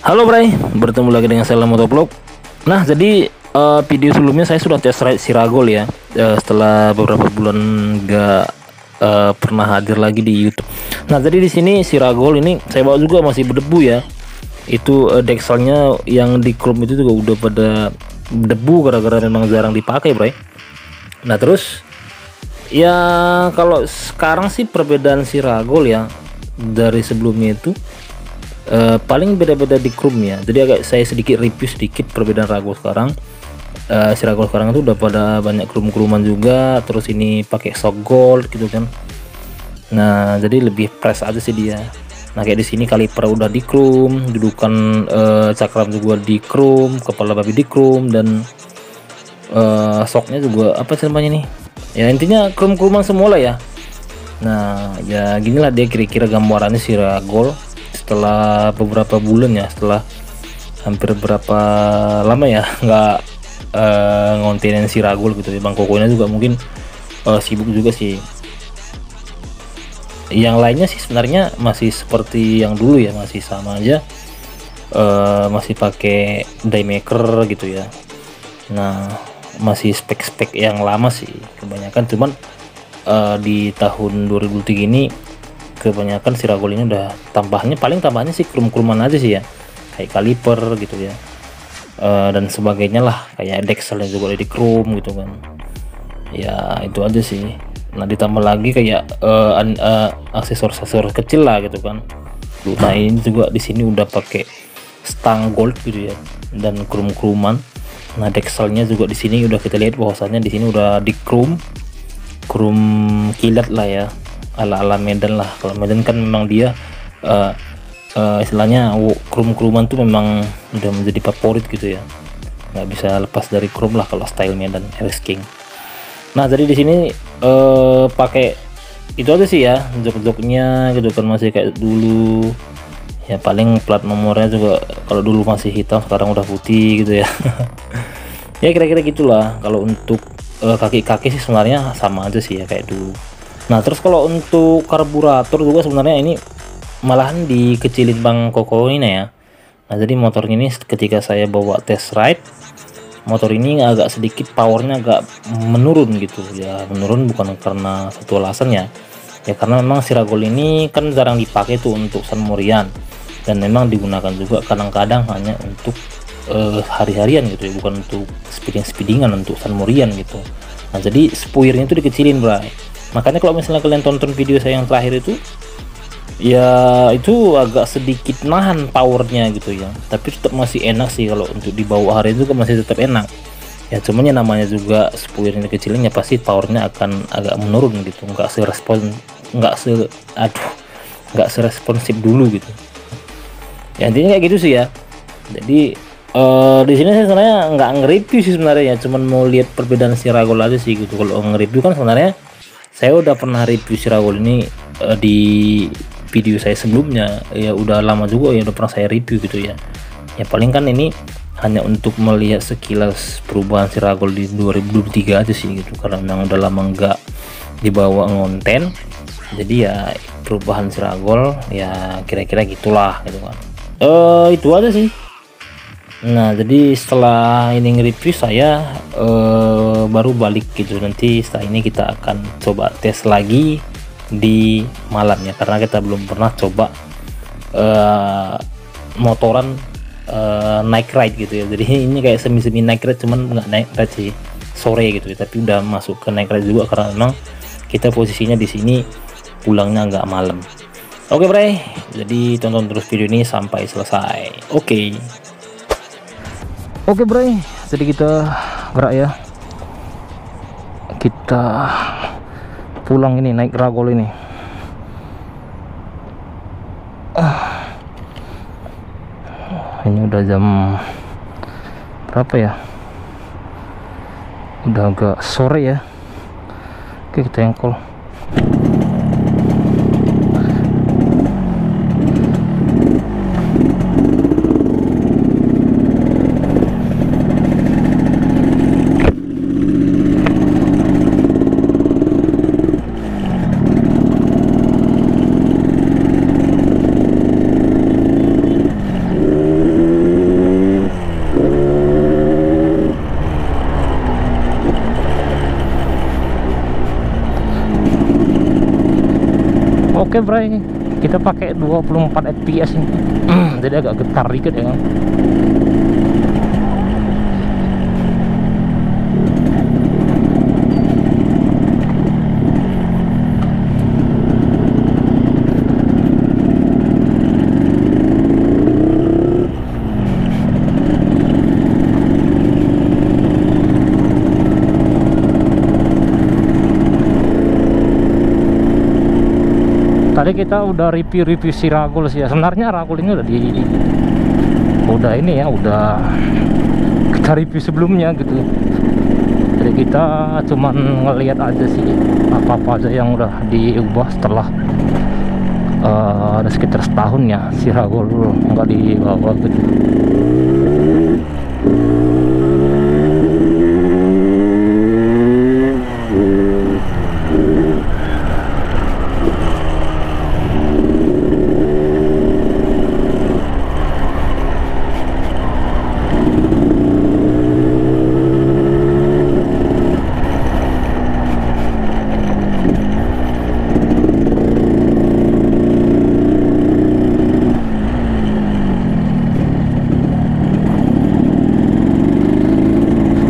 Halo Bray, bertemu lagi dengan saya Motovlog. Nah, jadi video sebelumnya saya sudah test ride Siragul ya. Setelah beberapa bulan nggak pernah hadir lagi di YouTube. Nah, jadi di sini Siragul ini saya bawa juga masih berdebu ya. Itu dekselnya yang di chrome itu juga udah pada debu gara-gara memang jarang dipakai, Bray. Nah, terus ya kalau sekarang sih perbedaan Siragul ya dari sebelumnya itu paling beda-beda di chrome ya. Jadi agak saya sedikit review sedikit perbedaan Ragul sekarang. Siragul sekarang itu udah pada banyak chrome-chromean juga. Terus ini pakai shock gold gitu kan. Nah, jadi lebih fresh aja sih dia. Nah, kayak di sini kaliper udah di chrome, dudukan cakram juga di chrome, kepala babi di chrome, dan shocknya juga apa sih namanya nih? Ya intinya chrome-chromean semua lah ya. Nah, ya ginilah dia kira-kira gambarannya Siragul setelah beberapa bulan ya, setelah hampir berapa lama ya nggak ngontenin Siragul gitu ya. Bang Kokonya juga mungkin sibuk juga sih. Yang lainnya sih sebenarnya masih seperti yang dulu ya, masih sama aja, masih pakai diemaker gitu ya. Nah, masih spek-spek yang lama sih kebanyakan, cuman di tahun 2003 ini kebanyakan Siragul ini udah tambahnya sih chrome-chromean aja sih ya, kayak kaliper gitu ya, dan sebagainya lah, kayak dekselnya juga di chrome gitu kan ya. Itu aja sih. Nah, ditambah lagi kayak aksesoris kecil lah gitu kan. Nah, ini juga di sini udah pakai stang gold gitu ya dan chrome-chromean. Nah, dekselnya juga di sini udah kita lihat bahwasannya di sini udah di chrome kilat lah ya, ala-ala Medan lah. Kalau Medan kan memang dia istilahnya chrome-chromean tuh memang udah menjadi favorit gitu ya, nggak bisa lepas dari chrome lah kalau style Medan RS King. Nah, jadi di sini pakai itu aja sih ya, jok-joknya gitu kan masih kayak dulu ya. Paling plat nomornya juga kalau dulu masih hitam, sekarang udah putih gitu ya. Ya kira-kira gitulah. Kalau untuk kaki-kaki sih sebenarnya sama aja sih ya kayak dulu. Nah, terus kalau untuk karburator juga sebenarnya ini malahan dikecilin Bang Koko ini ya. Nah, jadi motornya ini ketika saya bawa test ride, motor ini agak sedikit powernya agak menurun gitu ya. Menurun bukan karena satu alasan ya, karena memang Siragul ini kan jarang dipakai tuh untuk San Morian, dan memang digunakan juga kadang-kadang hanya untuk hari-harian gitu ya, bukan untuk speedingan untuk San Morian gitu. Nah, jadi spoilernya itu dikecilin, Bray. Makanya kalau misalnya kalian tonton video saya yang terakhir itu ya, itu agak sedikit nahan powernya gitu ya, tapi tetap masih enak sih. Kalau untuk dibawa hari itu masih tetap enak ya. Cuman ya namanya juga spoilernya dikecilin ya, pasti powernya akan agak menurun gitu, nggak seresponsif dulu gitu ya. Intinya kayak gitu sih ya. Jadi di sini saya sebenarnya nggak nge-review sih sebenarnya ya, cuman mau lihat perbedaan Siragul aja sih gitu. Kalau nge-review kan sebenarnya saya udah pernah review Siragul ini di video saya sebelumnya ya, udah lama juga ya udah pernah saya review gitu ya. Ya paling kan ini hanya untuk melihat sekilas perubahan Siragul di 2023 aja sih gitu, karena memang udah lama nggak dibawa ngonten. Jadi ya perubahan Siragul ya kira-kira gitulah gitu kan. Itu aja sih. Nah, jadi setelah ini nge-review saya baru balik gitu. Nanti setelah ini kita akan coba tes lagi di malam ya, karena kita belum pernah coba motoran night ride gitu ya. Jadi ini kayak semi night ride, cuman nggak night ride sih, sore gitu ya, tapi udah masuk ke night ride juga karena memang kita posisinya di sini pulangnya nggak malam. Oke, Bray, jadi tonton terus video ini sampai selesai. Oke, Bray, jadi kita gerak ya. Kita pulang ini naik Ragol ini. Ini udah jam berapa ya? Udah agak sore ya. Oke, kita engkol. Oke bray, kita pakai 24 fps ini. Jadi agak getar dikit ya kan. Tadi kita udah review si Ragol sih ya. Sebenarnya Ragol ini udah ini ya, udah kita review sebelumnya gitu. Jadi kita cuman ngelihat aja sih apa-apa aja yang udah diubah setelah ada sekitar setahun ya si Ragol nggak dibawa gitu.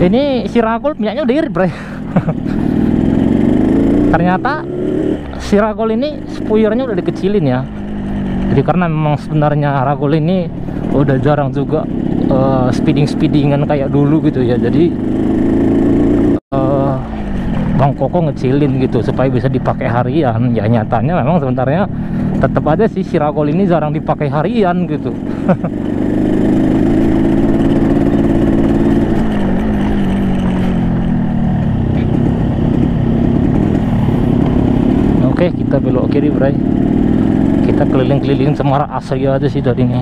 Ini si Ragol minyaknya udah irit bro. Ternyata si Ragol ini spoilernya udah dikecilin ya. Jadi karena memang sebenarnya Ragol ini udah jarang juga speedingan kayak dulu gitu ya. Jadi Bang Koko ngecilin gitu supaya bisa dipakai harian. Ya nyatanya memang sebenarnya tetap aja sih si Ragol ini jarang dipakai harian gitu. Oke, kita belok kiri bray. Kita keliling-keliling Semarang asri aja sih dari ini.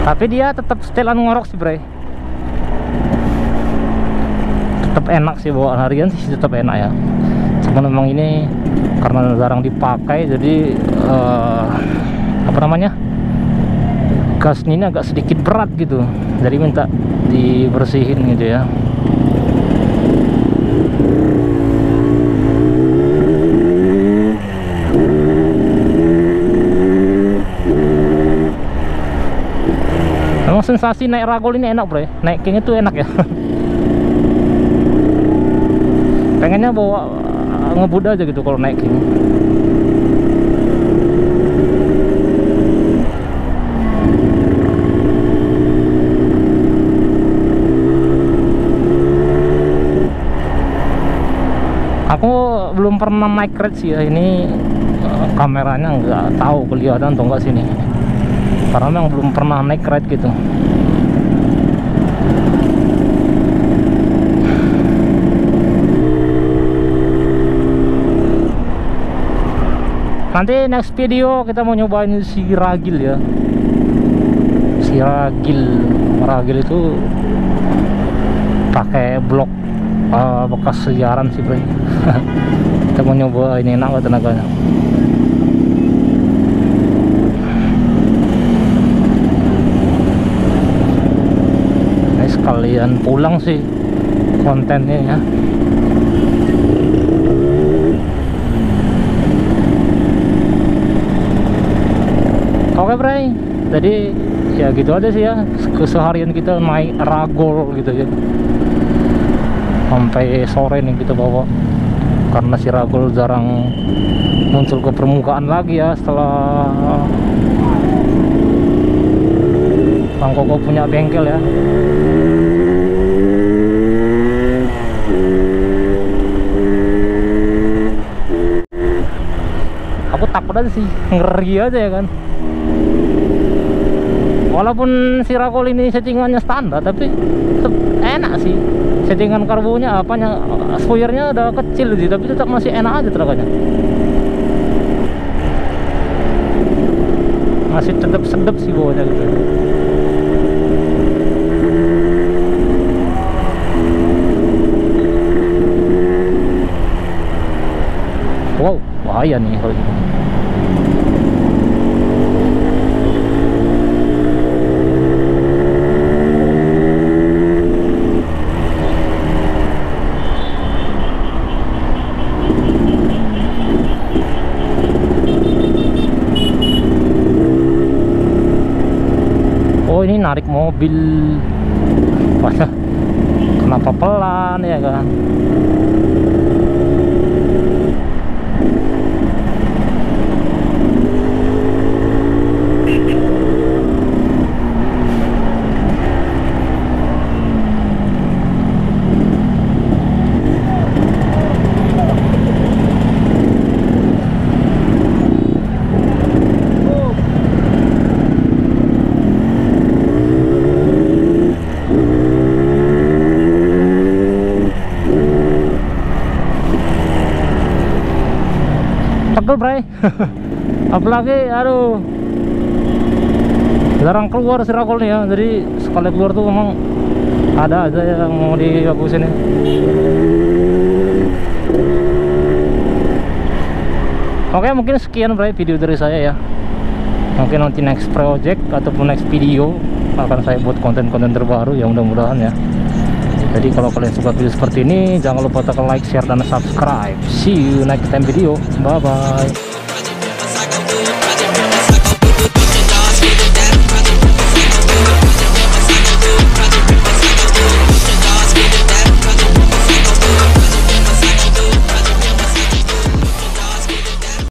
Tapi dia tetap setelan ngorok sih bray. Tetap enak sih bawaan harian sih, tetap enak ya. Cuma memang ini karena jarang dipakai jadi apa namanya, gasnya ini agak sedikit berat gitu. Jadi minta dibersihin gitu ya. Emang sensasi naik Ragol ini enak bro ya. Naik King itu enak ya. Pengennya bawa ngebut aja gitu kalau naik King. Aku belum pernah naik red sih ya. Ini kameranya nggak tahu kelihatan atau enggak sini. Karena memang belum pernah naik ride gitu. Nanti next video kita mau nyobain si Ragil ya. Si Ragil itu pakai blok bekas siaran sih bro. Kita mau nyoba ini enak gak tenaganya. Sekalian pulang sih kontennya ya. Oke Bray, jadi ya gitu aja sih ya keseharian kita naik Ragol gitu ya, sampai sore nih kita bawa, karena si Ragol jarang muncul ke permukaan lagi ya setelah Bang Koko punya bengkel ya. Aku takut aja sih, ngeri aja ya kan. Walaupun si Ragol ini settingannya standar, tapi tetap enak sih. Settingan karbonya apanya, spoilernya udah kecil sih, tapi tetap masih enak aja terakanya. Masih tetap sedap sih bawahnya gitu. Wow, bahaya nih kalau gitu. Oh, ini narik mobil. Wah, kenapa pelan ya kan? Pegel Bray. Apalagi aduh, jarang keluar si Ragol nih ya, jadi sekali keluar tuh memang ada aja yang mau dibagusin ya. Oke, mungkin sekian Bray video dari saya ya. Mungkin nanti next project ataupun next video akan saya buat konten-konten terbaru ya, mudah-mudahan ya. Jadi kalau kalian suka video seperti ini, jangan lupa tekan like, share, dan subscribe. See you next time video. Bye bye.